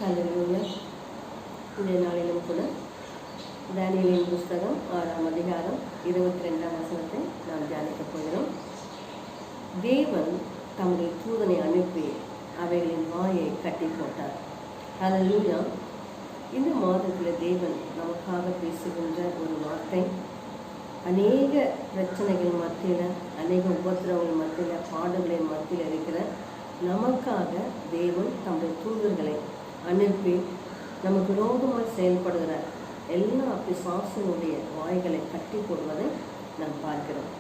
ஹல்லேலூயா. இந்த நாளிலும் கூட தானியேலின் புஸ்தகம் 6ஆம் அதிகாரம் 22ஆம் வசனத்தை நாம் தியானிக்கப் போகிறோம். தேவன் தம்முடைய தூதனை அனுப்பி அவைகளின் வாயை கட்டி போட்டார். ஹல்லேலூயா. இந்த மாதத்தில் தேவன் நமக்காக பேசுகின்ற ஒரு வார்த்தை, அநேக பிரச்சனைகள் மத்தியில், அநேக உபத்திரவங்கள் மத்தியில், பாடுகளின் மத்தியில் இருக்கிற நமக்காக தேவன் தம்முடைய தூதர்களை அனுப்பி நமக்கு விரோதமாக செயல்படுகிற எல்லா பிசாசினுடைய வாய்களை கட்டி போடுவதை நாம் பார்க்கிறோம்.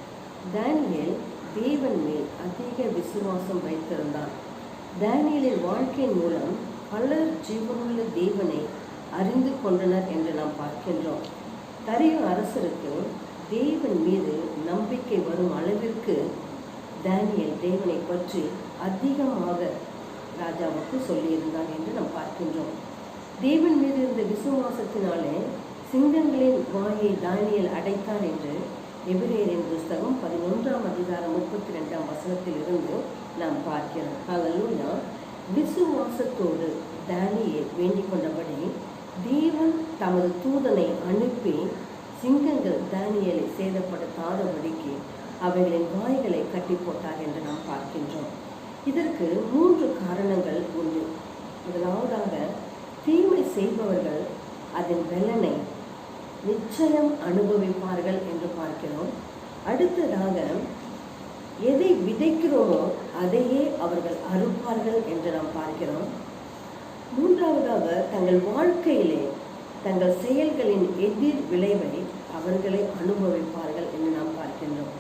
தானியேல் தேவன் மேல் அதிக விசுவாசம் வைத்திருந்தான். தானியேலின் வாழ்க்கையின் மூலம் பலர் ஜீவனுள்ள தேவனை அறிந்து கொண்டனர் என்று நாம் பார்க்கின்றோம். தரியு அரசருக்கு தேவன் மீது நம்பிக்கை வரும் அளவிற்கு தானியேல் தேவனை பற்றி அதிகமாக ராஜாவுக்கு சொல்லியிருந்தார் என்று நாம் பார்க்கின்றோம். தேவன் மீது இருந்த விசுவாசத்தினாலே சிங்கங்களின் வாயை தானியேல் அடைத்தார் என்று எபிரேயரின் புஸ்தகம் 11ஆம் அதிகாரம் 32ஆம் வசனத்தில் இருந்து நாம் பார்க்கிறோம். ஹல்லேலூயா. விசுவாசத்தோடு தானியேல் வேண்டிக் கொண்டபடி தேவன் தமது தூதனை அனுப்பி சிங்கங்கள் தானியேலை சேதப்படுத்தாதபடிக்கு அவைகளின் வாய்களை கட்டி போட்டார் என்று நாம் பார்க்கின்றோம். இதற்கு 3 காரணங்கள் உண்டு. முதலாவதாக, தீமை செய்பவர்கள் அதன் பலனை நிச்சயம் அனுபவிப்பார்கள் என்று பார்க்கிறோம். அடுத்ததாக, எதை விதைக்கிறோமோ அதையே அவர்கள் அறுப்பார்கள் என்று நாம் பார்க்கிறோம். மூன்றாவதாக, தங்கள் வாழ்க்கையிலே தங்கள் செயல்களின் எதிர் விளைவை அவர்களை அனுபவிப்பார்கள் என்று நாம் பார்க்கின்றோம்.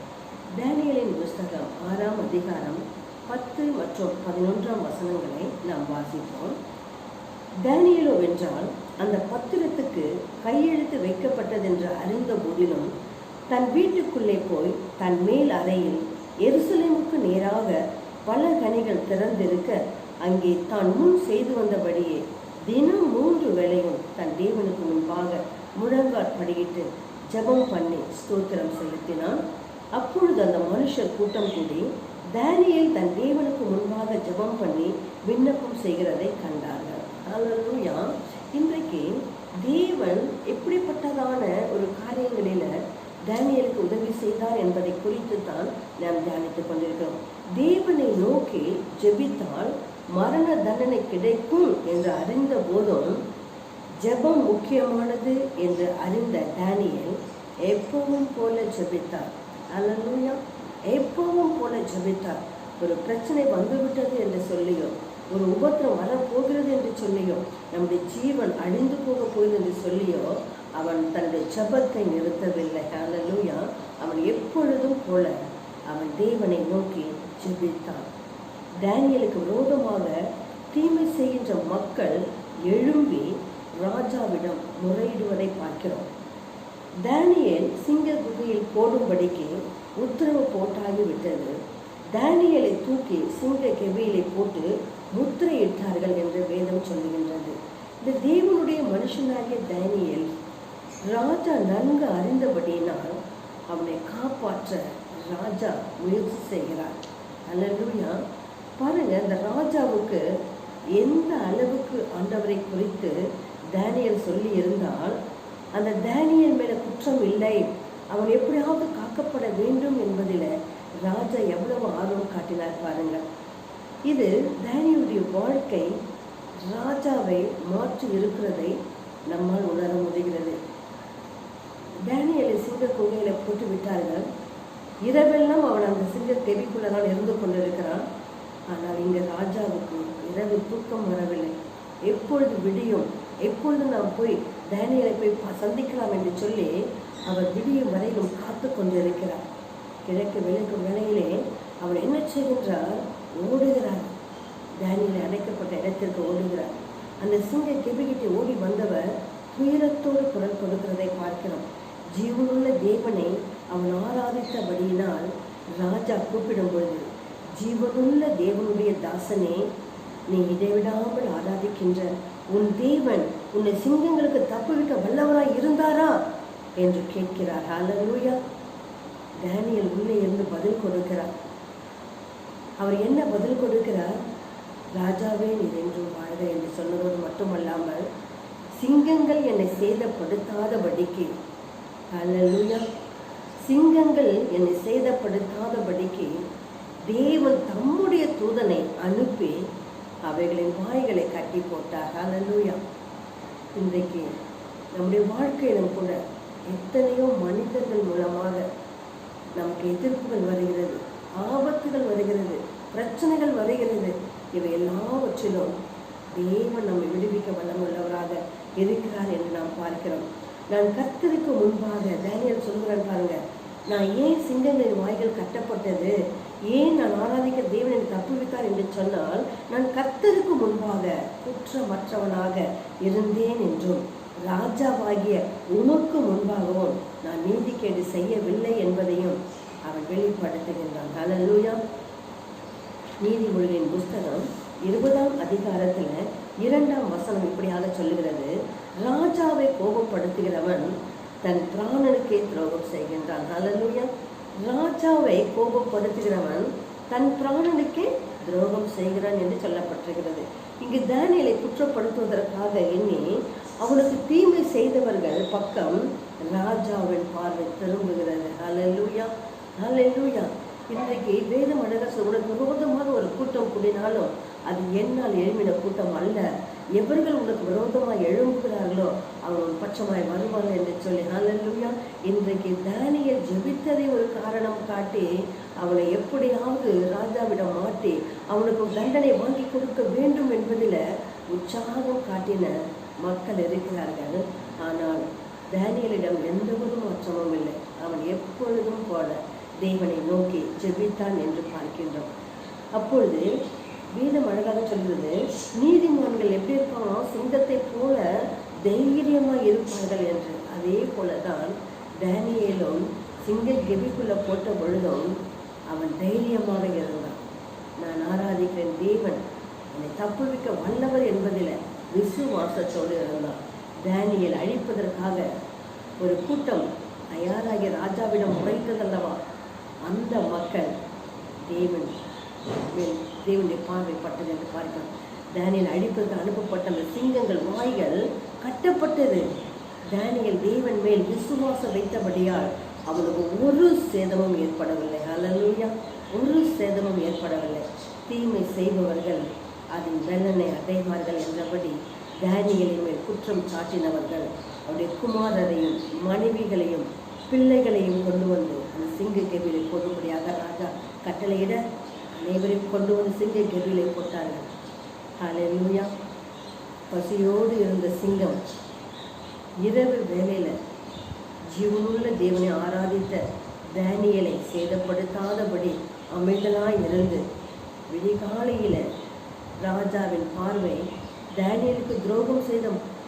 தானியேலின் புஸ்தகம் 6ஆம் அதிகாரம் 10 மற்றும் 11ஆம் வசனங்களை நாம் வாசிப்போம். தானியேலோ வென்றால் அந்த பத்திரத்துக்கு கையெழுத்து வைக்கப்பட்டதென்று அறிந்த போதிலும் தன் வீட்டுக்குள்ளே போய் தன் மேல் அறையில் எருசலேமுக்கு நேராக பல கனிகள் திறந்திருக்க அங்கே தான் முன் செய்து வந்தபடியே தினம் 3 வேளையும் தன் தேவனுக்கு முன்பாக முழங்கால் படியிட்டு ஜெபம் பண்ணி ஸ்தோத்திரம் செலுத்தினான். அப்பொழுது அந்த மனுஷர் கூட்டம் கூடி தானியேல் தன் தேவனுக்கு முன்பாக ஜெபம் பண்ணி விண்ணப்பம் செய்கிறதை கண்டார்கள். ஹல்லேலூயா. இன்றைக்கு தேவன் எப்படிப்பட்டதான ஒரு காரியங்களில தானியேலுக்கு உதவி செய்தார் என்பதை குறித்து தான் நாம் தியானித்துக் கொண்டிருக்கிறோம். தேவனை நோக்கி ஜெபித்தால் மரண தண்டனை கிடைக்கும் என்று அறிந்த போதும் ஜெபம் முக்கியமானது என்று அறிந்த தானியேல் எப்பவும் போல ஜெபித்தார். ஹல்லேலூயா. எப்பவும் போல ஜெபித்தார். ஒரு பிரச்சனை வந்துவிட்டது என்று சொல்லியோ, ஒரு உபத்திரம் வரப்போகிறது என்று சொல்லியோ, நம்முடைய ஜீவன் அழிந்து போக போகுது என்று சொல்லியோ அவன் தன்னுடைய ஜெபத்தை நிறுத்தவில்லை. ஹல்லேலூயா. அவன் எப்பொழுதும் போல அவன் தேவனை நோக்கி ஜெபித்தான். தானியேலுக்கு விரோதமாக தீமை செய்கின்ற மக்கள் எழும்பி ராஜாவிடம் முறையிடுவதை பார்க்கிறோம். தானியேல் சிங்க குகையில் போடும்படிக்கு உத்தரவு போட்டாகிவிட்டது. தானியேலை தூக்கி சிங்க கெபியிலே போட்டு முத்திரையிட்டார்கள் என்று வேதம் சொல்லுகின்றது. இந்த தேவனுடைய மனுஷனாகிய தானியேல் ராஜா நன்கு அறிந்தபடியினால் அவனை காப்பாற்ற ராஜா முயற்சி செய்கிறார். ஹல்லேலூயா. பாருங்க, இந்த ராஜாவுக்கு எந்த அளவுக்கு ஆண்டவரை குறித்து தானியேல் சொல்லி இருந்தால் அந்த தானியேல் மேல குற்றம் இல்லை, அவன் எப்படியாவது காக்கப்பட வேண்டும் என்பதில் ராஜா எவ்வளவு ஆர்வம் காட்டினார் பாருங்கள். இது தானியேலுடைய வாழ்க்கை ராஜாவை மாற்றி இருக்கிறதை நம்மால் உணர முடிகிறது. தானியேலை சிங்க குகையில போட்டு விட்டார்கள். இரவெல்லாம் அவன் அந்த சிங்க கெபிக்குள்ளதான் இருந்து கொண்டிருக்கிறான். ஆனால் இங்க ராஜாவுக்கு இரவில் தூக்கம் வரவில்லை. எப்பொழுது விடியும், எப்பொழுது நாம் போய் தானியேலை போய் சந்திக்கலாம் என்று சொல்லி அவர் விடியும் வரையிலும் காத்து கொண்டிருக்கிறார். கிழக்கு விளக்கும் வேளையிலே அவர் என்ன செய்கின்றார்? ஓடுகிறார். தானியேலை அடைக்கப்பட்ட இடத்திற்கு ஓடுகிறார். அந்த சிங்க கெபிகிட்ட ஓடி வந்தவர் துயரத்தோடு குரல் கொடுக்கிறதை பார்க்கிறோம். ஜீவனுள்ள தேவனை அவன் ஆராதித்தபடியினால் ராஜா கூப்பிடும் பொழுது, ஜீவனுள்ள தேவனுடைய தாசனே, நீ இடைவிடாமல் ஆராதிக்கின்ற உன் தேவன் உன்னை சிங்கங்களுக்கு தப்புவிக்க வல்லவராய் இருந்தாரா என்று கேட்கிறார். ஹல்லேலூயா. தானியேல் உள்ளே இருந்து பதில் கொடுக்கிறார். அவர் என்ன பதில் கொடுக்கிறார்? ராஜாவே நீர் என்றும் வாழ்க என்று சொன்னதோடு மட்டுமல்லாமல் சிங்கங்கள் என்னை சேதப்படுத்தாதபடிக்கு, அல்லேலூயா, சிங்கங்கள் என்னை சேதப்படுத்தாதபடிக்கு தேவன் தம்முடைய தூதனை அனுப்பி அவைகளின் வாய்களை கட்டி போட்டார். அல்லேலூயா. இன்றைக்கு நம்முடைய வாழ்க்கையிலும் கூட எத்தனையோ மனிதர்கள் மூலமாக நமக்கு எதிர்ப்புகள் வருகிறது, ஆபத்துகள் வருகிறது, பிரச்சனைகள் வருகிறது. இவை எல்லாவற்றிலும் தேவன் நம்மை விடுவிக்க வல்லமுள்ளவராக இருக்கிறார் என்று நாம் பார்க்கிறோம். நான் கர்த்தருக்கு முன்பாக, தானியேல் சொல்கிறான் பாருங்க, நான் ஏன் சிங்கங்களின் வாய்கள் கட்டப்பட்டது, ஏன் நான் ஆராதிக்க தேவன் என்னை தப்புவித்தார் என்று சொன்னால், நான் கர்த்தருக்கு முன்பாக குற்றமற்றவனாக இருந்தேன் என்றும் ராஜாவாகிய உமக்கு முன்பாகவும் நான் நீதிகேடு செய்யவில்லை என்பதையும் அவன் வெளிப்படுத்துகின்றான். அல்லேலூயா. நீதிமொழியின் புஸ்தகம் 20ஆம் அதிகாரத்துல 2ஆம் வசனம் இப்படியாக சொல்லுகிறது, ராஜாவை கோபப்படுத்துகிறவன் தன் பிராணனுக்கே துரோகம் செய்கின்றான். அல்லேலூயா. ராஜாவை கோபப்படுத்துகிறவன் தன் பிராணனுக்கே துரோகம் செய்கிறான் என்று சொல்லப்பட்டிருக்கிறது. இங்கு தானியேலை குற்றப்படுத்துவதற்காக எண்ணி அவனுக்கு தீமை செய்தவர்கள் பக்கம் ராஜாவின் பார்வை திரும்புகிறது. அல்லேலூயா, அல்லேலூயா. இன்றைக்கு வேதம் அழகாக உனக்கு விரோதமாக ஒரு கூட்டம் கூடினாலும் அது என்னால் எழுப்பின கூட்டம் அல்ல. எவர்கள் உனக்கு விரோதமாக எழும்புகிறார்களோ அவன் பட்சமாய் வருவார்கள் என்று சொல்லி, அல்லேலூயா. இன்றைக்கு தானியேல் ஜெபித்ததை ஒரு காரணம் காட்டி அவனை எப்படியாவது ராஜாவிடம் மாட்டி அவனுக்கு தண்டனை வாங்கி கொடுக்க வேண்டும் என்பதில் உற்சாகம் காட்டின மக்கள் இருக்கிறார்கள். ஆனால் தானியேலிடம் எந்த ஒரு மாற்றமும் இல்லை. அவன் எப்பொழுதும் போல தேவனை நோக்கி ஜெபித்தான் என்று பார்க்கின்றோம். அப்பொழுது வேதம் அழகாக சொல்கிறது, நீதிமான்கள் எப்படி இருப்பாங்களோ சிங்கத்தை போல தைரியமாக இருப்பார்கள் என்று. அதே போலதான் தானியேலும் சிங்க கெபிக்குள்ள போட்ட பொழுதும் அவன் தைரியமாக இருந்தான். நான் ஆராதிக்கிறேன் தேவன் என்னை தப்புவிக்க வல்லவர் என்பதில் விசுவாசத்தோடு இருந்தான். தானியேல் அழிப்பதற்காக ஒரு கூட்டம் தயாராகிய ராஜாவிடம் முறைத்ததல்லவா, அந்த மக்கள் தேவனுடைய பார்வைப்பட்டது என்று பார்க்கிறோம். தானியேல் அழிப்பதற்கு அனுப்பப்பட்ட அந்த சிங்கங்கள் வாய்கள் கட்டப்பட்டது. தானியேல் தேவன் மேல் விசுவாசம் வைத்தபடியால் அவனுக்கு ஒரு சேதமும் ஏற்படவில்லை. அல்லேலூயா. ஒரு சேதமும் ஏற்படவில்லை. தீமை செய்பவர்கள் அதன் வெள்ளனை அடைவார்கள் என்றபடி தானியேலின் மேல் குற்றம் சாட்டினவர்கள் அவருடைய குமாரரையும் மனைவிகளையும் பிள்ளைகளையும் கொண்டு வந்து அந்த சிங்க கெபிலை போடும்படியாக ராஜா கட்டளையிட அனைவரையும் கொண்டு வந்து சிங்க கெபிலை போட்டார்கள். அல்லேலூயா. பசியோடு இருந்த சிங்கம் இரவு வேளையில் ஜீவனுள்ள தேவனை ஆராதித்த தானியேலை சேதப்படுத்தாதபடி அமைதலாய் இருந்து விடிகாலையில் ராஜாவின் பார்வை தானியேலுக்கு துரோகம் செய்த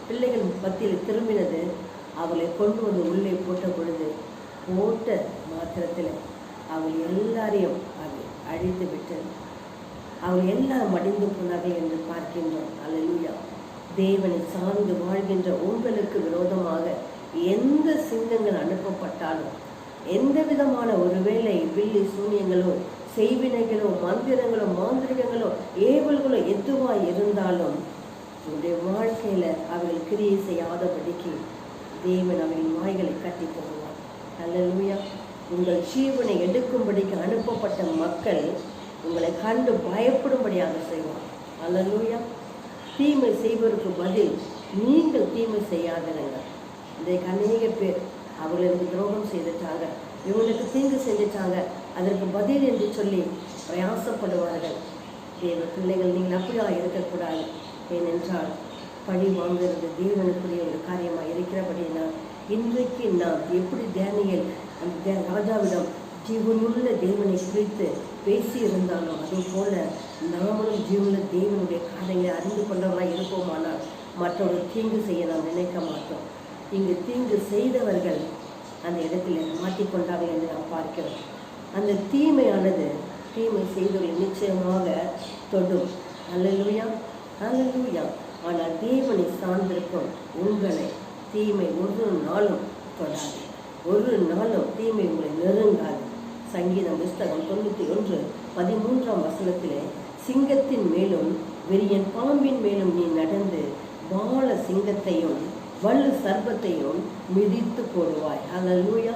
பிள்ளைகள் மத்தியில் திரும்பினது. அவளை கொண்டு வந்து உள்ளே போட்ட பொழுது போட்ட மாத்திரத்தில் அவள் எல்லாரையும் அதை அழித்து விட்டது. அவள் எல்லாம் மடிந்து போனார்கள் என்று பார்க்கின்றோம். அல்லேலூயா. தேவனை சார்ந்து வாழ்கின்ற உங்களுக்கு விரோதமாக எந்த சிங்கங்கள் அனுப்பப்பட்டாலும், எந்த விதமான ஒருவேளை வில்லி சூனியங்களோ செய்வினைகளோ மந்திரங்களோ மாந்திரிகங்களோ ஏவல்களோ எதுவாக இருந்தாலும் உங்களுடைய வாழ்க்கையில் அவர்கள் கிரியை செய்யாதபடிக்கு தேவன் அவர்களின் வாய்களை கட்டி போடுவார். அல்லேலூயா. உங்கள் ஜீவனை எடுக்கும்படிக்கு அனுப்பப்பட்ட மக்கள் உங்களை கண்டு பயப்படும்படியாக செய்வார். அல்லேலூயா. தீமை செய்வதற்கு பதில் நீங்கள் தீமை செய்யாதீங்க. இன்றைக்கு அநேக பேர் அவர்களுக்கு துரோகம் செய்துட்டாங்க, இவங்களுக்கு தீங்கு செஞ்சுட்டாங்க, அதற்கு பதில் என்று சொல்லி பிரயாசப்படுவார்கள். தேவ பிள்ளைகள் நீங்கள் அப்படியா இருக்கக்கூடாது. ஏனென்றால் பழி வாங்குறது தேவனுக்குரிய ஒரு காரியமாக இருக்கிறபடினா இன்றைக்கு நாம் எப்படி தானியேல் அந்த ராஜாவிடம் ஜீவனுள்ள தேவனை குறித்து பேசி இருந்தாலும் அதே போல நாமளும் ஜீவனுள்ள தேவனுடைய காரியங்களை அறிந்து கொண்டவர்களாக இருப்போமானால் மற்றொரு தீங்கு செய்ய நாம் நினைக்க மாட்டோம். இங்கு தீங்கு செய்தவர்கள் அந்த இடத்துல மாட்டிக்கொண்டார்கள் என்று நாம் பார்க்கிறோம். அந்த தீமையானது தீமை செய்தவர்கள் நிச்சயமாக தொடும். அல்லேலூயா, அல்லேலூயா. ஆனால் தேவனை சார்ந்திருக்கும் உங்களை தீமை ஒரு நாளும் தொடாது, ஒரு நாளும் தீமை உங்களை நெருங்காது. சங்கீதம் புஸ்தகம் 91:13 சிங்கத்தின் மேலும் விரியன் பாம்பின் மேலும் நீ நடந்து வாள சிங்கத்தையும் வலு சர்ப்பத்தையும் மிதித்து போடுவாய். அல்லேலூயா.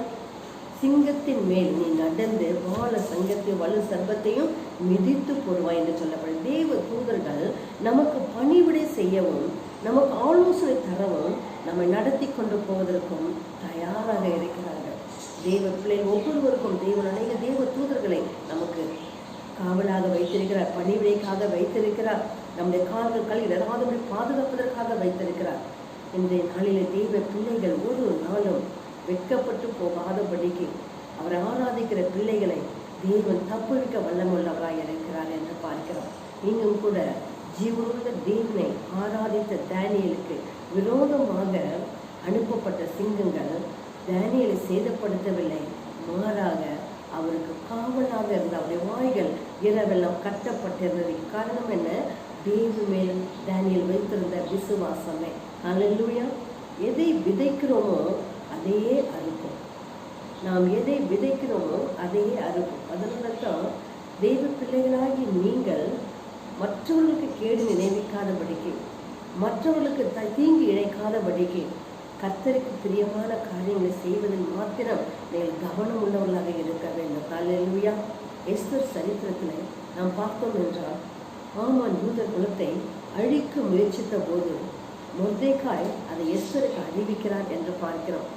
சிங்கத்தின் மேல் நீ நடந்து வாள சங்கத்தையும் வலு சர்ப்பத்தையும் மிதித்து போடுவாய் என்று சொல்லப்படும். தேவ தூதர்கள் நமக்கு பணிவிடை செய்யவும் நமக்கு ஆலோசனை தரவும் நம்மை நடத்தி கொண்டு போவதற்கும் தயாராக இருக்கிறார்கள். தேவ பிள்ளைகள் ஒவ்வொருவருக்கும் தேவன் அநேக தேவ தூதர்களை நமக்கு காவலாக வைத்திருக்கிறார், பணிவிடைக்காக வைத்திருக்கிறார், நம்முடைய கால்கள் இடராதபடி பாதுகாப்பதற்காக வைத்திருக்கிறார். இன்றைய நாளிலே தேவ பிள்ளைகள் ஒரு நாளும் வெட்கப்பட்டு போகாதபடிக்கு அவரை ஆராதிக்கிற பிள்ளைகளை தேவன் தப்புவிக்க வல்லமுள்ளவராய் இருக்கிறார் என்று பார்க்கிறோம். இங்கும் கூட ஜீவனுள்ள தேவனை ஆராதித்த தானியேலுக்கு விரோதமாக அனுப்பப்பட்ட சிங்கங்கள் தானியேலை சேதப்படுத்தவில்லை, மாறாக அவருக்கு காவலாக இருந்த அவருடைய வாய்கள் இரவெல்லாம் கட்டப்பட்டிருந்தது. காரணம் என்ன? தேவ மேல் தானியேல் வைத்திருந்த விசுவாசமே. அல்லேலூயா. எதை விதைக்கிறோமோ அதையே அறுப்போம். நாம் எதை விதைக்கிறோமோ அதையே அறுப்போம். அதனால தான் தெய்வ பிள்ளைகளாகி நீங்கள் மற்றவர்களுக்கு கேடு நினைவிக்காதபடிக்கு, மற்றவர்களுக்கு தீங்கு இழைக்காதபடிக்கு, கர்த்தருக்கு பிரியமான காரியங்களை செய்வதில் மாத்திரம் நீங்கள் கவனம் உள்ளவர்களாக இருக்க வேண்டும். அல்லேலூயா. எஸ்தர் சரித்திரத்தில் நாம் பார்த்தோம் என்றால், ஆமான் யூதர் குலத்தை அழிக்க முயற்சித்த போது மொர்தெகாய் அதை எஸ்தருக்கு அறிவிக்கிறார் என்று பார்க்கிறோம்.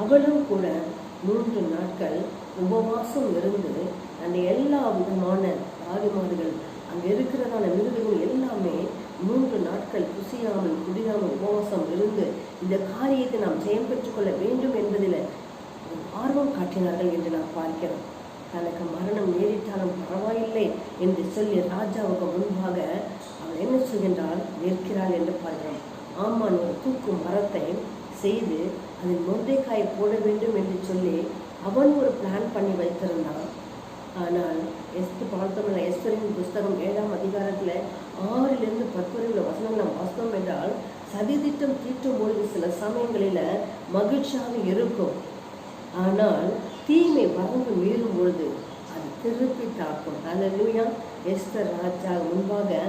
அவளும் கூட 3 நாட்கள் உபவாசம் இருந்து அந்த எல்லா விதமான ராஜமார்கள் அங்கே இருக்கிறதான மிருகங்கள் எல்லாமே 3 நாட்கள் புசியாமல் குடியாமல் உபவாசம் இருந்து இந்த காரியத்தை நாம் ஜெயம் பெற்றுக்கொள்ள வேண்டும் என்பதில் ஆர்வம் காட்டினார்கள் என்று நாம் பார்க்கிறோம். தனக்கு மரணம் நேரிட்டாலும் பரவாயில்லை என்று சொல்லி ராஜாவுக்கு முன்பாக அவள் என்ன செய்கின்றால் நிற்கிறாள் என்று பார்க்கிறோம். ஆமான் ஒரு தூக்கு மரத்தை செய்து அதில் மொர்தெகாயை போட வேண்டும் என்று சொல்லி அவன் ஒரு பிளான் பண்ணி வைத்திருந்தான். ஆனால் பார்த்தோம்ல, எஸ்தரின் புஸ்தகம் 7ஆம் அதிகாரத்தில் 6 to 10 வசனங்கள் நாம் வாசித்தோம் என்றால், சதித்திட்டம் தீட்டும் பொழுது சில சமயங்களில் மகிழ்ச்சியாக இருக்கும், ஆனால் தீமை வரம்பு மீறும் பொழுது அது திருப்பி தாக்கும். அல்லேலூயா. எஸ்தர் ராஜா முன்பாக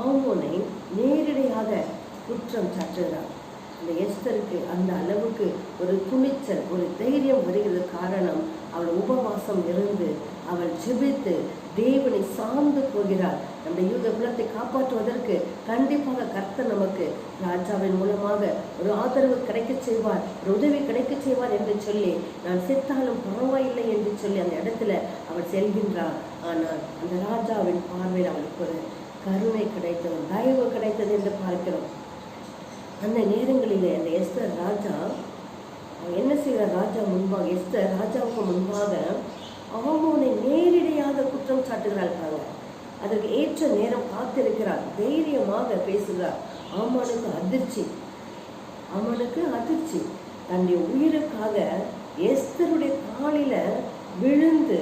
ஆமோனை நேரடியாக குற்றம் சாட்டுகிறார். அந்த எஸ்தருக்கு அந்த அளவுக்கு ஒரு துணிச்சல், ஒரு தைரியம் வருகிறது. காரணம், அவள் உபவாசம் இருந்து அவள் ஜெபித்து தேவனை சார்ந்து போகிறார். நம்முடைய யூத குலத்தை காப்பாற்றுவதற்கு கண்டிப்பாக கர்த்தர் நமக்கு ராஜாவின் மூலமாக ஒரு ஆதரவு கிடைக்க செய்வார், ஒரு உதவி கிடைக்க செய்வார் என்று சொல்லி, நான் செத்தாலும் பரவாயில்லை என்று சொல்லி அந்த இடத்துல அவள் செல்கின்றார். ஆனால் அந்த ராஜாவின் பார்வையில் அவளுக்கு ஒரு கருணை கிடைத்தது, தயவு கிடைத்தது என்று பார்க்கிறோம். அந்த நேரங்களிலே அந்த எஸ்தர் ராஜா என்ன செய்கிறார்? ராஜா முன்பாக, எஸ்தர் ராஜாவுக்கு முன்பாக ஆமோனை நேரடியாக குற்றம் சாட்டுகிறார்கள். அதற்கு ஏற்ற நேரம் காத்திருக்கிறார், தைரியமாக பேசுகிறார். ஆமானுக்கு அதிர்ச்சி. தன்னுடைய உயிருக்காக எஸ்தருடைய காலில விழுந்து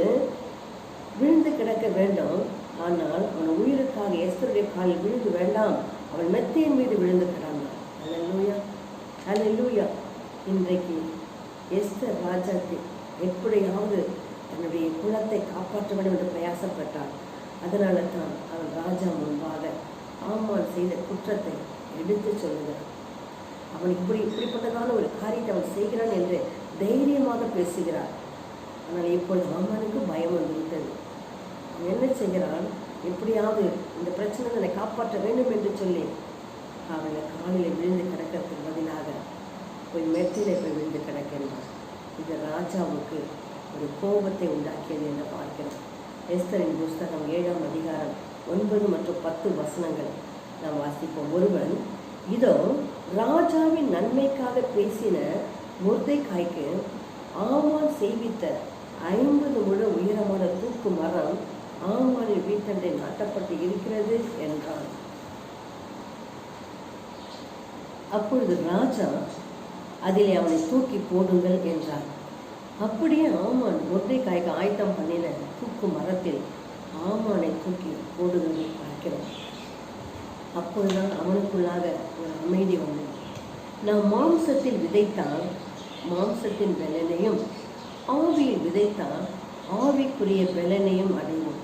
கிடக்க வேண்டும். ஆனால் அவன் உயிருக்காக எஸ்தருடைய காலில் விழுந்து வேண்டாம், அவள் மெத்தையின் மீது விழுந்து கிடந்தான். அல்லேலூயா, அல்லேலூயா. இன்றைக்கு எஸ்தர் ராஜாக்கு எப்படியாவது தன்னுடைய குலத்தை காப்பாற்ற வேண்டும் என்று பிரயாசப்பட்டாள். அதனால தான் அவன் ராஜா முன்பாக ஆமான் செய்த குற்றத்தை எடுத்து சொல்லுகிறான். அவன் இப்படிப்பட்டதான ஒரு காரியத்தை அவன் செய்கிறான் என்று தைரியமாக பேசுகிறார். ஆனால் இப்பொழுது ஆமானுக்கு பயம் வந்துவிட்டது. அவன் என்ன செய்கிறான்? எப்படியாவது இந்த பிரச்சனைகளை காப்பாற்ற வேண்டும் என்று சொல்லி அவளை காலில் விழுந்து கிடக்கிறதுக்கு பதிலாக போய் மெத்திலே போய் விழுந்து கிடக்கின்றான். இது ராஜாவுக்கு ஒரு கோபத்தை உண்டாக்கியது என்று பார்க்கிறோம். எஸ்தரின் புஸ்தகம் 7ஆம் அதிகாரம் 9 மற்றும் 10 வசனங்கள் நாம் வாசிப்போம். ஒருவன், இதோ ராஜாவின் நன்மைக்காக பேசின மொர்தெகாய்க்கு ஆமான் செய்வித்த 50 முழ உயரமான தூக்கு மரம் ஆமானின் வீட்டண்டை நாட்டப்பட்டு இருக்கிறது என்றான். அப்பொழுது ராஜா, அதிலே அவனை தூக்கி போடுங்கள் என்றார். அப்படியே ஆமான் மொர்தெகாய்க்கு ஆயத்தம் பண்ணின தூக்கு மரத்தில் ஆமானை தூக்கி போடுவதை பார்க்கிறோம். அப்பொழுதுதான் அவனுக்குள்ளாக ஒரு அமைதி வந்தது. நாம் மாம்சத்தில் விதைத்தால் மாம்சத்தின் பலனையும், ஆவியில் விதைத்தால் ஆவிக்குரிய பலனையும் அடைவோம்.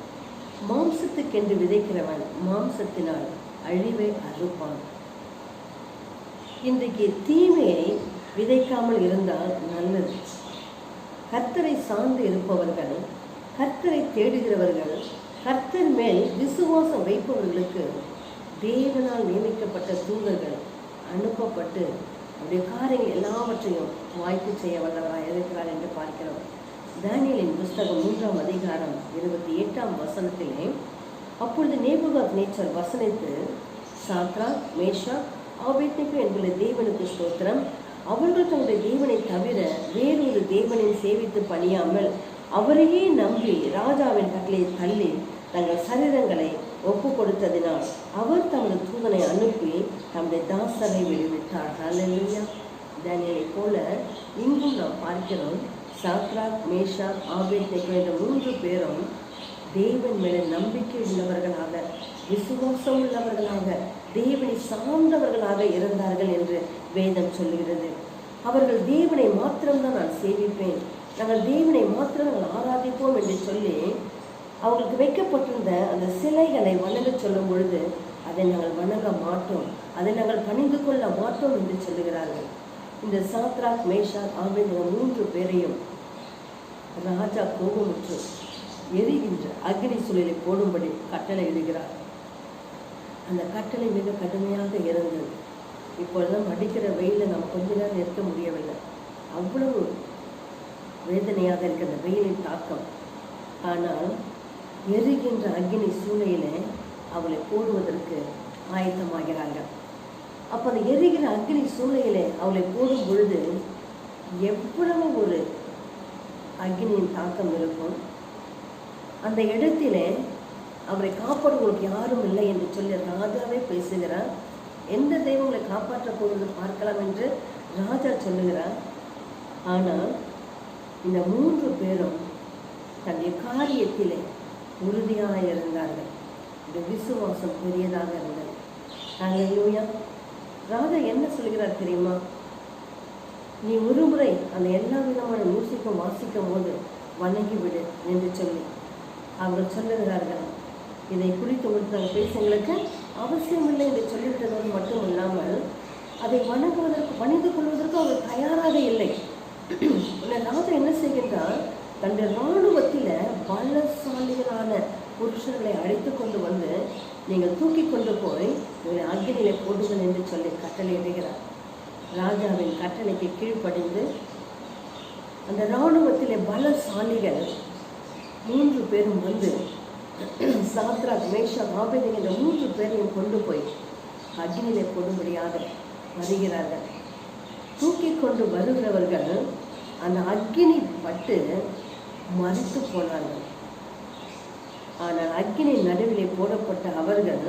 மாம்சத்துக்கென்று விதைக்கிறவன் மாம்சத்தினால் அழிவை அறுப்பான். இன்றைக்கு தீமையை விதைக்காமல் இருந்தால் நல்லது. கர்த்தரை சார்ந்து இருப்பவர்கள், கர்த்தரை தேடுகிறவர்கள், கர்த்தர் மேல் விசுவாசம் வைப்பவர்களுக்கு தேவனால் நியமிக்கப்பட்ட தூதர்கள் அனுப்பப்பட்டு அவருடைய காரியங்கள் எல்லாவற்றையும் வாய்ப்பு செய்ய வல்லவராக இருக்கிறார் என்று பார்க்கிறோம். தானியேலின் புஸ்தகம் 3ஆம் அதிகாரம் 28ஆம் வசனத்திலே, அப்பொழுது நேபுகாத்நேச்சர் வசனித்து, சாத்ராக், மேஷாக், ஆபேத்நேகோ என்கிற தேவனுக்கு ஸ்தோத்திரம், அவர்கள் தங்களுடைய தேவனை தவிர வேறொரு தேவனை சேவித்து பணியாமல் அவரையே நம்பி ராஜாவின் கட்டளையை தள்ளி தங்கள் சரீரங்களை ஒப்பு கொடுத்ததினால் அவர் தமது தூதனை அனுப்பி தம்முடைய தாசரை விடுவித்தார். ஹல்லேலூயா. தானியேலை போல இங்கும் நாம் பார்க்கிறோம், சாத்ராக், மேஷாக், ஆபேத்நேகோ என்ற 3 பேரும் தேவன் மேலே நம்பிக்கை உள்ளவர்களாக, விசுவாசம் உள்ளவர்களாக, தேவனை சார்ந்தவர்களாக இருந்தார்கள் என்று வேதம் சொல்லுகிறது. அவர்கள் தேவனை மாத்திரம்தான் நான் சேவிப்பேன், நாங்கள் தேவனை மாத்திரம் நாங்கள் ஆராதிப்போம் என்று சொல்லி அவர்களுக்கு வைக்கப்பட்டிருந்த அந்த சிலைகளை வணங்க சொல்லும் பொழுது அதை நாங்கள் வணங்க மாட்டோம், அதை நாங்கள் பணிந்து கொள்ள மாட்டோம் என்று சொல்லுகிறார்கள். இந்த சாத்ராக், மேஷாக், ஆபேத்நேகோ 3 பேரையும் ராஜா கோபமுற்று எரிகின்ற அக்னி சூழலை போடும்படி கட்டளை இடுகிறார். அந்த கட்டளை மிக கடுமையாக இருந்தது. இப்பொழுதும் அடிக்கிற வெயிலில் நாம் கொஞ்ச நேரம் இருக்க முடியவில்லை, அவ்வளவு வேதனையாக இருக்கிற வெயிலின் தாக்கம். ஆனால் எரிகின்ற அக்னி சூளையில அவளை போடுவதற்கு ஆயத்தமாகிறார்கள். அப்போ அந்த எரிகிற அக்னி சூளையில அவளை போடும் பொழுது எவ்வளவு ஒரு அக்னியின் தாக்கம் இருக்கும். அந்த இடத்திலே அவரை காப்பாற்றுவதற்கு யாரும் இல்லை என்று சொல்லி ராஜாவே பேசுகிறார். எந்த தெய்வங்களை காப்பாற்ற போவது பார்க்கலாம் என்று ராஜா சொல்லுகிறார். ஆனால் இந்த 3 பேரும் தன்னுடைய காரியத்திலே உறுதியாக இருந்தார்கள். இந்த விசுவாசம் பெரியதாக இருந்தது. ஹல்லேலூயா. ராஜா என்ன சொல்கிறார் தெரியுமா? நீ ஒரு முறை அந்த எல்லா விதமான மியூசிக்கும் வாசிக்கும் போது வணங்கி விடு என்று சொல்லி அவர்கள் சொல்லுகிறார்கள். இதை குறித்து உங்களுக்கு பேசுங்களுக்கு அவசியம் இல்லை என்று சொல்லிவிட்டதோடு மட்டும் இல்லாமல் அதை வணங்குவதற்கு, பணிந்து கொள்வதற்கு அவர் தயாராக இல்லை. ராஜா என்ன செய்கின்றார்? தன்னுடைய இராணுவத்தில் பலசாலிகளான புருஷர்களை அழைத்து கொண்டு வந்து நீங்கள் தூக்கி கொண்டு போய் இவரை அக்னியிலே போடுங்கள் என்று சொல்லி கட்டளை இடுகிறார். ராஜாவின் கட்டளைக்கு கீழ்ப்படிந்து அந்த இராணுவத்திலே பலசாலிகள் 3 பேரும் வந்து சாத்ராக், மேஷாக், ஆபேத்நேகோ என்ற 3 பேரையும் கொண்டு போய் அக்னியிலே போடும்படியாக வருகிறார்கள். தூக்கி கொண்டு வருகிறவர்கள் அந்த அக்னி பட்டு மறித்து போனார்கள். ஆனால் அக்னி நடுவிலே போடப்பட்ட அவர்கள்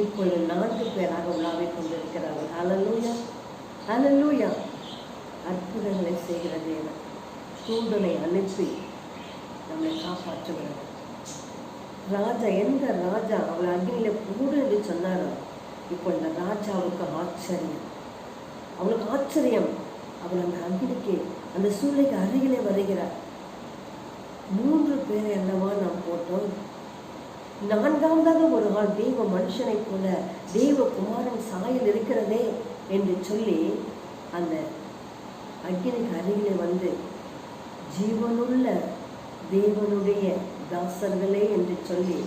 இப்பொழுது 4 பேராக உலாவிக் கொண்டிருக்கிறார்கள். ஹல்லேலூயா, ஹல்லேலூயா. அற்புதங்களை செய்கிற தேவன் தூதனை அனுப்பி நம்மை காப்பாற்றுகிறார். ராஜா, எந்த ராஜா அவளை அக்னியில போடு என்று சொன்னாரோ இப்போ இந்த ராஜாவுக்கு ஆச்சரியம், அவளுக்கு ஆச்சரியம். அவள் அந்த அக்னிக்கு, அந்த சூளைக்கு அருகிலே வருகிறார். 3 பேரை அல்லவா நாம் போட்டோம், 4ஆவதாக ஒரு ஆள் தெய்வ மனுஷனை போல தெய்வ குமாரன் சாயல் இருக்கிறதே என்று சொல்லி அந்த அக்னிக்கு அருகிலே வந்து ஜீவனுள்ள தேவனுடைய தாசர்களே என்று சொல்லி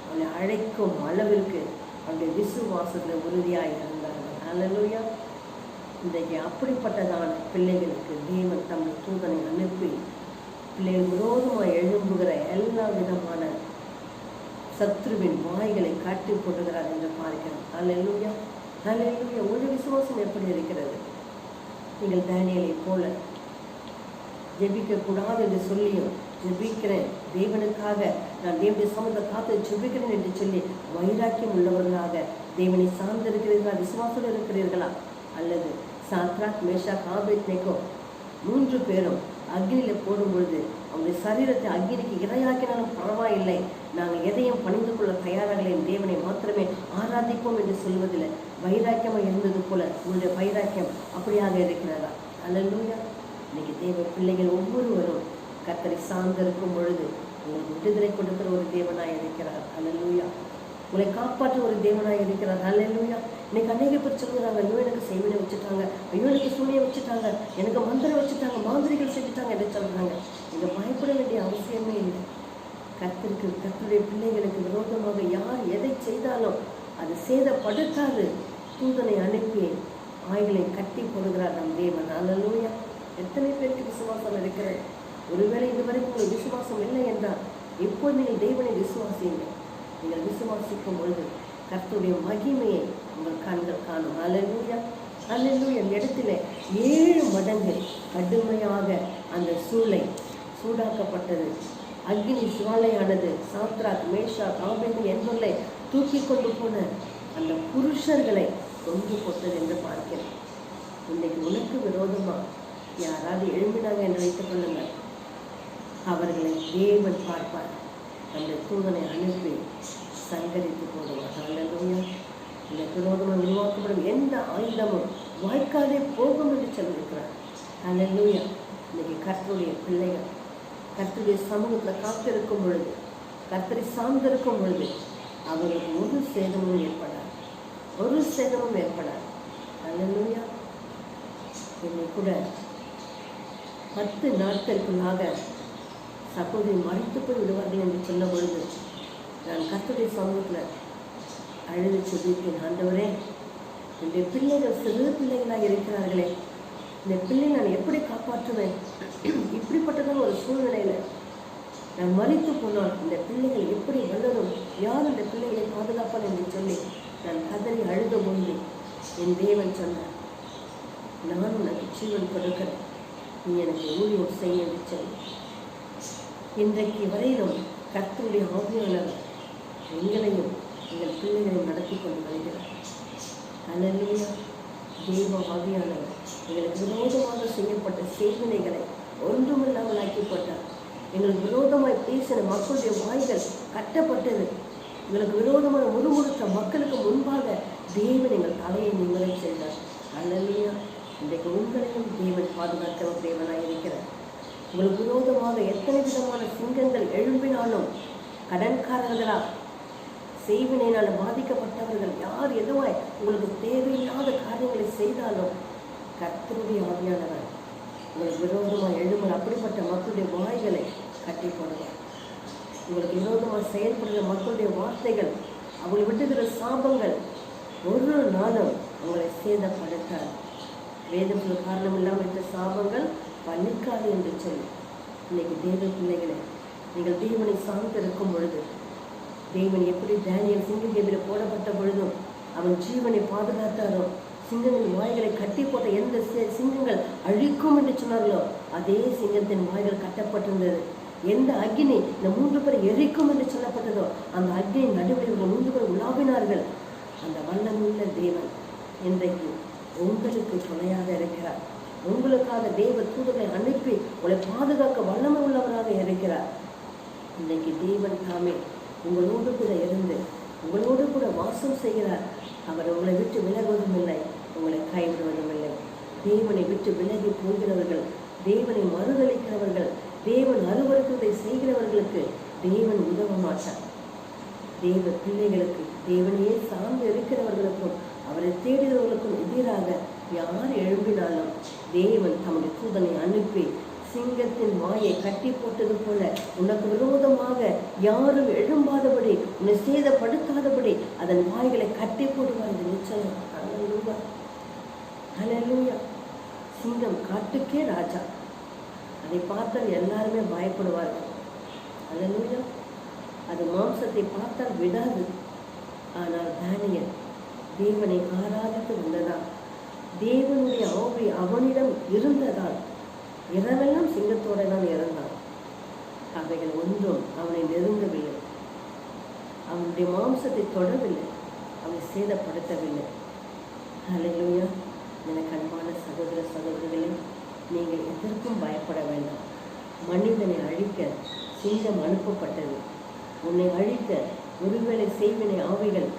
அவளை அழைக்கும் அளவிற்கு அவருடைய விசுவாசத்தில் உறுதியாக இருந்தார்கள். ஹல்லேலூயா. இன்றைக்கு அப்படிப்பட்டதான பிள்ளைகளுக்கு தேவன் தம்முடைய தூதனை அனுப்பி பிள்ளைகள் விரோதமாக எழும்புகிற எல்லா விதமான சத்ருவின் வாய்களை காட்டி போடுகிறார் என்று பார்க்கிறோம். ஹல்லேலூயா, ஹல்லேலூயா. உங்களுடைய விசுவாசம் எப்படி இருக்கிறது? நீங்கள் தானியேலை போல ஜெபிக்கக்கூடாது என்று சொல்லியும் ஜெபிக்கிறேன், தேவனுக்காக நான் தேவனுடைய சமூகத்தை காத்து ஜெபிக்கிறேன் என்று சொல்லி வைராக்கியம் உள்ளவர்களாக தேவனை சார்ந்திருக்கிறீர்களா, விசுவாசம் இருக்கிறீர்களா? அல்லது சாத்ராக், மேஷாக், ஆபேத்நேகோ 3 பேரும் அக்னியில் போடும்பொழுது அவருடைய சரீரத்தை அக்னிக்கு இரையாக்கினாலும் பரவாயில்லை, நாங்கள் எதையும் பணிந்து கொள்ள தயாராக தேவனை மாத்திரமே ஆராதிப்போம் என்று சொல்வதில் வைராக்கியமாக இருந்தது போல உங்களுடைய வைராக்கியம் அப்படியாக இருக்கிறதா? ஹல்லேலூயா. இன்னைக்கு தேவ பிள்ளைகள் ஒவ்வொருவரும் கர்த்தரை சார்ந்திருக்கும் பொழுது உங்களுக்கு விடுதலை கொடுக்கிற ஒரு தேவனாய் இருக்கிறார். ஹல்லேலூயா. உங்களை காப்பாற்ற ஒரு தேவனாக இருக்கிறார். ஹல்லேலூயா. இன்னைக்கு அநேக பேர் சொல்லுறாங்க, ஐயோ எனக்கு செய்வினை வச்சுட்டாங்க, ஐயோ எனக்கு சூனியை வச்சுட்டாங்க, எனக்கு மந்திரம் வச்சுட்டாங்க, மாந்திரிகள் செஞ்சுட்டாங்க என்று சொல்றாங்க. நீங்க பயப்பட வேண்டிய அவசியமே இல்லை. கர்த்தருடைய பிள்ளைகளுக்கு விரோதமாக யார் எதை செய்தாலும் அது சேதப்படுத்தாது. தூதனை அனுப்பி ஆய்களை கட்டி போடுகிறார் நம் தேவன். ஹல்லேலூயா. எத்தனை பேருக்கு விசுவாசம் இருக்கிறது? ஒருவேளை இதுவரைக்கும் உங்களுக்கு விசுவாசம் இல்லை என்றால் இப்போது நீங்கள் தேவனை விசுவாசியுங்கள். நீங்கள் விசுவாசிக்கும் பொழுது கர்த்தருடைய மகிமையை உங்கள் கண்கள் காணும். ஹல்லேலூயா. ஹல்லேலூயா. இந்த இடத்துல 7 மடங்கு கடுமையாக அந்த சூளை சூடாக்கப்பட்டது. அக்னி சுவாலையானது சாத்ராக், மேஷாக், ஆபேத்நேகோ என்பவர்களை தூக்கி கொண்டு போன அந்த புருஷர்களை கொண்டு போட்டது என்று பார்க்கிறேன். இன்னைக்கு உனக்கு விரோதமா யாராவது எழும்பினாங்க என்று வைத்துக் கொள்ளுங்கள், அவர்களை தேவன் பார்ப்பார். அந்த தூதனை அனுப்பி சங்கரித்து போடுவார். ஹல்லேலூயா. இந்த விரோதமாக உருவாக்கப்படும் எந்த ஆயுதமும் வாய்க்காலே போகும் என்று சொல்லியிருக்கிறார். ஹல்லேலூயா. இன்னைக்கு கர்த்தருடைய பிள்ளைகள் கர்த்தருடைய சமூகத்தில் காத்திருக்கும் பொழுது, கர்த்தரை சார்ந்திருக்கும் பொழுது அவர்களுக்கு ஒரு சேதமும் ஏற்படாது, ஒரு சேதமும் ஏற்படாது. ஹல்லேலூயா. என்னை கூட 10 நாட்களுக்குள்ளாக சகோதரி மறைத்து போய் விடுவார்கள் என்று சொன்ன பொழுது நான் கர்த்தருடைய சமூகத்தில் அழுது சொல்லியிருக்கேன், ஆண்டவரே என்னுடைய பிள்ளைகள் சிறு பிள்ளைகளாக இருக்கிறார்களே, இந்த பிள்ளை நான் எப்படி காப்பாற்றுவேன்? இப்படிப்பட்டதான ஒரு சூழ்நிலையில் நான் மறித்து போனால் இந்த பிள்ளைகள் எப்படி வளரும்? யார் இந்த பிள்ளைகளை பாதுகாப்பான் என்று சொல்லி நான் கதறி அழுத பொழுது என் தேவன் சொன்னார், நான் உனக்கு ஜீவன் கொடுக்கிறேன், நீ எனக்கு ஊழியம் செய்ய சொல்லி. இன்றைக்கு வரையிலும் கர்த்தருடைய ஆவியானவர் எங்களையும் எங்கள் பிள்ளைகளையும் நடத்தி கொண்டு வருகிறார். ஹல்லேலூயா. தெய்வ ஆவியானவர் எங்களுக்கு விரோதமாக செய்யப்பட்ட செய்வினைகளை ஒன்றுமில்லாமல் ஆக்கி போட்டார். எங்களுக்கு விரோதமாய் பேசின மக்களுடைய வாய்கள் கட்டப்பட்டது. எங்களுக்கு விரோதமாக முறுமுறுத்த மக்களுக்கு முன்பாக தேவன் எங்கள் தலையை நிமிர செய்தார். ஹல்லேலூயா. இன்றைக்கு உங்களையும் தேவன் பாதுகாக்கிற தேவனாக இருக்கிறார். உங்களுக்கு விரோதமாக எத்தனை விதமான சிங்கங்கள் எழும்பினாலும், கடன்காரர்களா, செய்வினையினால் பாதிக்கப்பட்டவர்கள் யார் எதுவாய் உங்களுக்கு தேவையில்லாத காரியங்களை செய்தாலும் கர்த்தருடைய ஆவியானவர் உங்களுக்கு விரோதமாக எழும்புற அப்படிப்பட்ட மக்களுடைய வாய்களை கட்டி போடுவார். உங்களுக்கு விரோதமாக செயல்படுகிற மக்களுடைய வார்த்தைகள், அவங்களை விட்டுகிற சாபங்கள் ஒரு நாளும் உங்களை சேதப்படுத்தாது. வேதத்தில் காரணம் இல்லாமல் விட்ட சாபங்கள் பலிக்காது என்று சொல்லி இன்னைக்கு தேவ பிள்ளைகளை நீங்கள் தேவனை சார்ந்து இருக்கும் பொழுது, தேவன் எப்படி தானியேல் சிங்கக்கேபில் போடப்பட்ட பொழுதும் அவன் ஜீவனை பாதுகாத்தாரோ, சிங்கங்களின் வாய்களை கட்டி போட்ட எந்த சிங்கங்கள் அழிக்கும் என்று சொன்னார்களோ அதே சிங்கத்தின் வாய்கள் கட்டப்பட்டிருந்தது. எந்த அக்னி இந்த 3 பேர் எரிக்கும் என்று சொல்லப்பட்டதோ அந்த அக்னி நடுவில் 3 பேர் உலாவினார்கள். அந்த வல்லமுள்ள தேவன் இன்றைக்கு உங்களுக்கு துணையாக இருக்கிறார். உங்களுக்காக தேவ தூதர்களை அனுப்பி உங்களை பாதுகாக்க வல்லமை உள்ளவராக இருக்கிறார். இன்றைக்கு தேவன் தாமே உங்களோடு கூட இருந்து உங்களோடு கூட வாசம் செய்கிறார். அவர் உங்களை விட்டு விலகுவதும் இல்லை, உங்களை கைவிடுவதும் இல்லை. தேவனை விட்டு விலகி போகிறவர்கள், தேவனை மறுதளிக்கிறவர்கள், தேவன் அருவருக்கத்தை செய்கிறவர்களுக்கு தேவன் உதவ மாட்டார். தேவ பிள்ளைகளுக்கு, தேவனையே சார்ந்து இருக்கிறவர்களுக்கும் அவரை தேடுகிறவர்களுக்கும் எதிராக யார் எழும்பினாலும் தேவன் தம்முடைய தூதனை அனுப்பி சிங்கத்தின் வாயை கட்டி போட்டது போல உனக்கு விரோதமாக யாரும் எழும்பாதபடி, உன்னை சேதப்படுத்தாதபடி அதன் வாய்களை கட்டி போடுவார் என்று நிச்சயம். ஹல்லேலூயா. ஹல்லேலூயா. சிங்கம் காட்டுக்கே ராஜா, அதை பார்த்தால் எல்லாருமே பயப்படுவார்கள். ஹல்லேலூயா. அது மாம்சத்தை பார்த்தால் விடாது. ஆனால் தானியேல் தேவனை ஆராதித்து வந்ததால், தேவனுடைய ஆவி அவனிடம் இருந்ததால் இரவெல்லாம் சிங்கத்தோட தான் இறந்தான். அவைகள் ஒன்றும் அவனை நெருங்கவில்லை, அவனுடைய மாம்சத்தை தொடவில்லை, அவனை சேதப்படுத்தவில்லை. ஹல்லேலூயா. எனக்கு அன்பான சகோதர சகோதரிகளே, நீங்கள் எதற்கும் பயப்பட வேண்டாம். மனிதனை அழிக்க சிங்கம் அனுப்பப்பட்டது. உன்னை அழிக்க ஒருவேளை செய்வினை ஆவிகள்,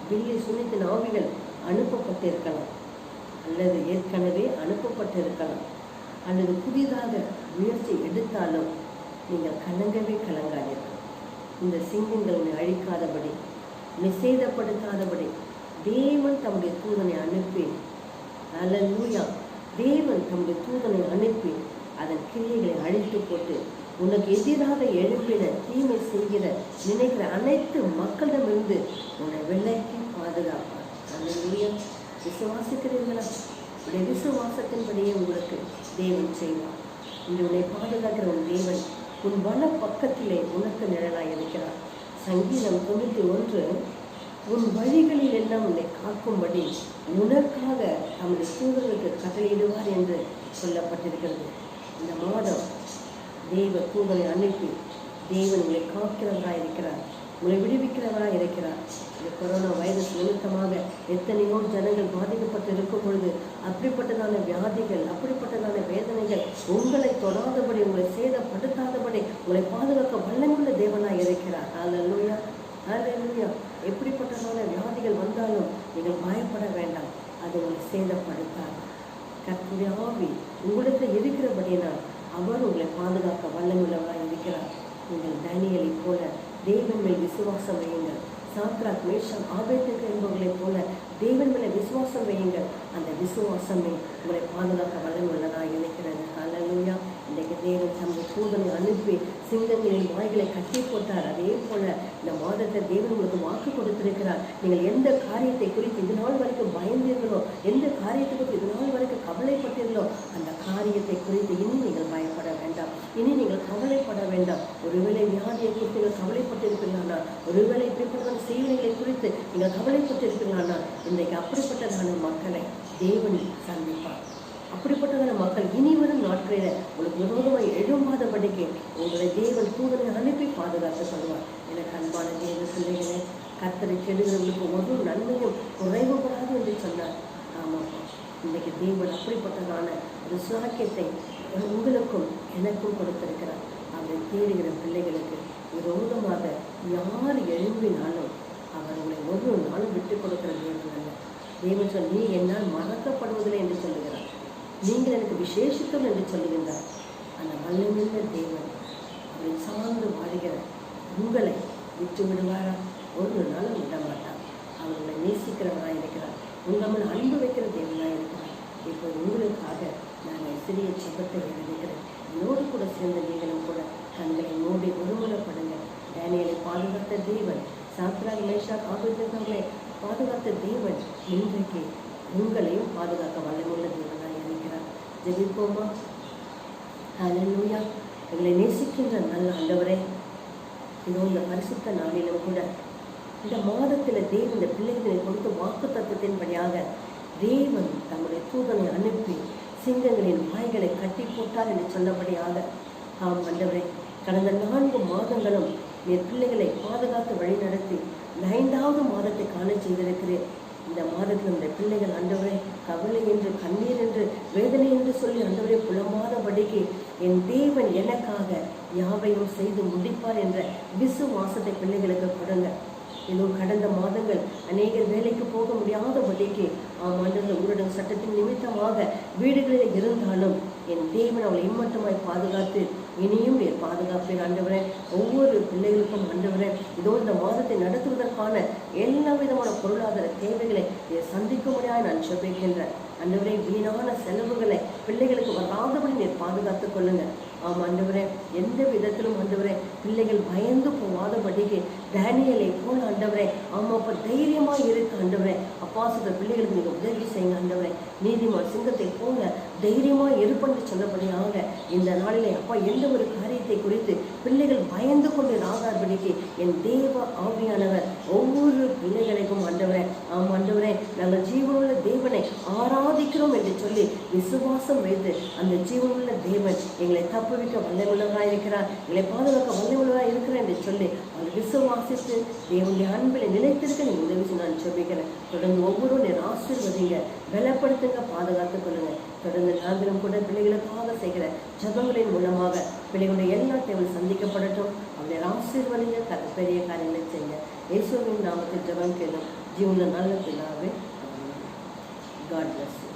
வில்லி சுனித்தின் ஆவிகள் அனுப்பப்பட்டிருக்கலாம், அல்லது ஏற்கனவே அனுப்பப்பட்டிருக்கலாம், அல்லது புதிதாக முயற்சி எடுத்தாலும் நீங்கள் கலங்கவே கலங்காதீர்கள். இந்த சிங்கங்கள் உன்னை அழிக்காதபடி உன்னை சேதப்படுத்தாதபடி தேவன் தம்முடைய தூதனை அனுப்பி, அல்லேலூயா, தேவன் தம்முடைய தூதனை அனுப்பி அதன் கிரியைகளை அழித்து போட்டு உனக்கு எதிராக எழுப்பின தீமை செய்கிற நினைக்கிற அனைத்து மக்களிடமிருந்து உன்னை விலக்கி பாதுகாப்பார். அல்லேலூயா. விசுவாசிக்கிறீர்களா? உடைய விசுவாசத்தின்படியே உங்களுக்கு தேவன் செய்வார். இன்று உன்னை பாதுகாக்கிற உன் தேவன் உன் வல பக்கத்திலே உனக்கு நிழலாய் இருக்கிறார். சங்கீதம் 91, உன் வழிகளில் எல்லாம் உன்னை காக்கும்படி உனக்காக தம்முடைய தூதர்களுக்கு கட்டளையிடுவார் என்று சொல்லப்பட்டிருக்கிறது. இந்த மாதம் தேவ தூதனை அனுப்பி தேவன் உங்களை காக்கிறவராக இருக்கிறார், உங்களை விடுவிக்கிறவராக இருக்கிறார். இந்த கொரோனா வைரஸ் நிமித்தமாக எத்தனையோ ஜனங்கள் பாதிக்கப்பட்டு இருக்கும் பொழுது அப்படிப்பட்டதான வியாதிகள், அப்படிப்பட்டதான வேதனைகள் உங்களை தொடாதபடி, உங்களை சேதப்படுத்தாதபடி உங்களை பாதுகாக்க வல்லமுள்ள தேவனாக இருக்கிறார். அல்லேலூயா, அல்லேலூயா. எப்படிப்பட்டதான வியாதிகள் வந்தாலும் நீங்கள் பயப்பட வேண்டாம், அது உங்களை சேதப்படுத்தாது. கர்த்தருடைய ஆவி உங்களுக்கு இருக்கிறபடினால் அவர் உங்களை பாதுகாக்க வல்லமுள்ளவராக இருக்கிறார். நீங்கள் தானியேலை போல தேவன் மேல் விசுவாசம் வையுங்கள். சாத்ராக், மேஷாக், ஆபேத்நேகோ என்பவர்களைப் போல தேவன் மேல விசுவாசம் வையுங்கள். அந்த விசுவாசமே உங்களை பாதுகாக்க வல்லமுள்ளதாக இருக்கிறது. அல்லேலூயா. இன்றைக்கு தேவன் தம்முடைய தூதனை அனுப்பி சிங்கங்களின் வாய்களை கட்டி போட்டார். அதே போல இந்த மாதத்தை தேவன் உங்களுக்கு வாக்கு கொடுத்திருக்கிறார். நீங்கள் எந்த காரியத்தை குறித்து இது நாள் வரைக்கும் பயந்தீர்களோ, எந்த காரியத்தை குறித்து இது நாள் வரைக்கும் கவலைப்பட்டீர்களோ, அந்த காரியத்தை குறித்து இனி நீங்கள் பயப்பட வேண்டாம், இனி நீங்கள் கவலைப்பட வேண்டாம். ஒருவேளை வியாதியை குறித்து நீங்கள் கவலைப்பட்டிருப்பீர்களானால், ஒருவேளை இப்படிப்பட்ட செய்திகளை குறித்து நீங்கள் கவலைப்பட்டிருப்பீர்களானால், இன்றைக்கு அப்படிப்பட்டதான மக்களை தேவன் சந்திப்பார். அப்படிப்பட்டதான மக்கள் இனி வரும் நாட்களில் உங்களுக்கு விரோதமாக எழும்பாதபடிக்கு உங்களை தேவன் தூதனை அனுப்பி பாதுகாத்துக் கொள்வார். எனக்கு அன்பான தேவ பிள்ளைகளே, கர்த்தரை தேடுகிறவர்களுக்கு ஒரு நன்மையும் குறைவுபடாது என்று சொன்னார். ஆமாப்பா, இன்றைக்கு தேவன் அப்படிப்பட்டதான ஒரு சாக்கியத்தை உங்களுக்கும் எனக்கும் கொடுத்திருக்கிறார். அவரை தேடுகிற பிள்ளைகளுக்கு விரோதமாக யார் எழும்பினாலும் அவர் உங்களை ஒரு நாளும் விட்டுக் கொடுக்கிற தேவன் அல்ல. தேவன் சொல், நீ என்னால் மறக்கப்படுவதில்லை என்று சொல்லுகிறார், நீங்கள் எனக்கு விசேஷித்தம் என்று சொல்லுகின்றார். அந்த வல்லமுள்ள தேவன் அவரை சார்ந்து வாழ்கிற உங்களை விட்டு விடுவாரா? ஒரு நாளும் விட மாட்டார். அவர்களை நேசிக்கிறவராக இருக்கிறார், உங்கள் மேல் அன்பு வைக்கிற தேவனாக இருக்கிறார். இப்போது உங்களுக்காக நான் சிறிய சபத்தை எழுதுகிறேன். என்னோடு கூட சேர்ந்த நீங்களும் கூட கண்களை மூடி ஒருமுறைப்படுங்க. தானியேலை பாதுகாத்த தேவன், சாத்ராக், மேஷாக், ஆபேத்நேகோவை பாதுகாத்த தேவன் இன்றைக்கு உங்களையும் பாதுகாக்க வல்லமுள்ள தேவனாக இருக்கிறார். ஜெபிப்போமா? அல்லேலூயா. எங்களை நேசிக்கின்ற நல்ல ஆண்டவரே, இதோ இந்த பரிசுத்த நாளிலும் கூட இந்த மாதத்தில் தேவன் இந்த பிள்ளைகளை கொடுத்த வாக்கு தத்துவத்தின்படியாக தேவன் தம்முடைய தூதனை அனுப்பி சிங்கங்களின் வாய்களை கட்டி போட்டார் என்று சொன்னபடியாக, ஆம் ஆண்டவரே, கடந்த 4 மாதங்களும் என் பிள்ளைகளை பாதுகாத்து வழிநடத்தி 5வது மாதத்தை காண செய்திருக்கிறேன். இந்த மாதத்தில் இந்த பிள்ளைகள் ஆண்டவரே கவலை என்று, கண்ணீர் என்று, வேதனை என்று சொல்லி ஆண்டவரே புலம்பாதபடிக்கு என் தேவன் எனக்காக யாவையும் செய்து முடிப்பார் என்ற விசுவாசத்தை பிள்ளைகளுக்கு கொடுங்க. இன்னும் கடந்த மாதங்கள் அநேகர் வேலைக்கு போக முடியாதபடிக்கு ஆண்டவர் ஊரடங்கு சட்டத்தின் நிமித்தமாக வீடுகளில் இருந்தாலும் என் தேவன் அவளை இம்மட்டமாய் பாதுகாத்து இனியும் என் பாதுகாப்பேன் ஆண்டவரே. ஒவ்வொரு பிள்ளைகளுக்கும் ஆண்டவரே இதோ இந்த மாதத்தை நடத்துவதற்கான எல்லா விதமான பொருளாதார தேவைகளை சந்திக்கும்படியாக நான் ஜெபிக்கின்றேன். ஆண்டவரே, வீணான செலவுகளை பிள்ளைகளுக்கு வராதபடி நீர் பாதுகாத்துக் கொள்ளுங்க. ஆமாம் ஆண்டவரே, எந்த விதத்திலும் ஆண்டவரே பிள்ளைகள் பயந்து போகாதபடிக்கு தானியேலை போல ஆண்டவரே, ஆமாப்பா தைரியமாக இருக்கு ஆண்டவரே. அப்பா சொல்ற பிள்ளைகளுக்கு நீங்கள் உதவி செய்யுங்க ஆண்டவரே. நீதிமான் சிங்கத்தை போல தைரியமாக இருப்பென்று சொன்னபடியாக இந்த நாளிலே அப்பா எந்த ஒரு காரியத்தை குறித்து பிள்ளைகள் பயந்து கொண்டு ராகாதபடிக்கு என் தேவ ஆவியானவர் ஒவ்வொரு பிள்ளைகளுக்கும் ஆண்டவரே, ஆமாம் ஆண்டவரே, நாங்கள் ஜீவனுள்ள தேவனை ஆராதிக்கிறோம் என்று சொல்லி விசுவாசம் வைத்து அந்த ஜீவனுள்ள தேவன் எங்களை தப்புவிக்க வல்லமுள்ளவராக இருக்கிறார், எங்களை பாதுகாக்க வல்லமுள்ளவராக இருக்கிறார் என்று சொல்லி அவரை விசுவாசித்து தேவனுடைய அன்பில் நிலைத்திருக்க நீங்கள் உதவி செய்ய நான் சொல்லிக்கிறேன். தொடர்ந்து ஒவ்வொருவரும் நீர் ஆசீர்வதிங்க, பலப்படுத்துங்க, பாதுகாத்துக் கொள்ளுங்க. தொடர்ந்து நாங்களும் கூட பிள்ளைகளுக்காக செய்கிற ஜபங்களின் மூலமாக பிள்ளைகளுடைய எல்லா தேவையும் சந்திக்கப்படட்டும். அவரை ஆசீர்வதிங்க, பெரிய காரியங்களை செய்ய இயேசுவின் நாமத்தில் ஜெபம் கேளும் ஜீவன நல்ல பிதாவே. God bless you.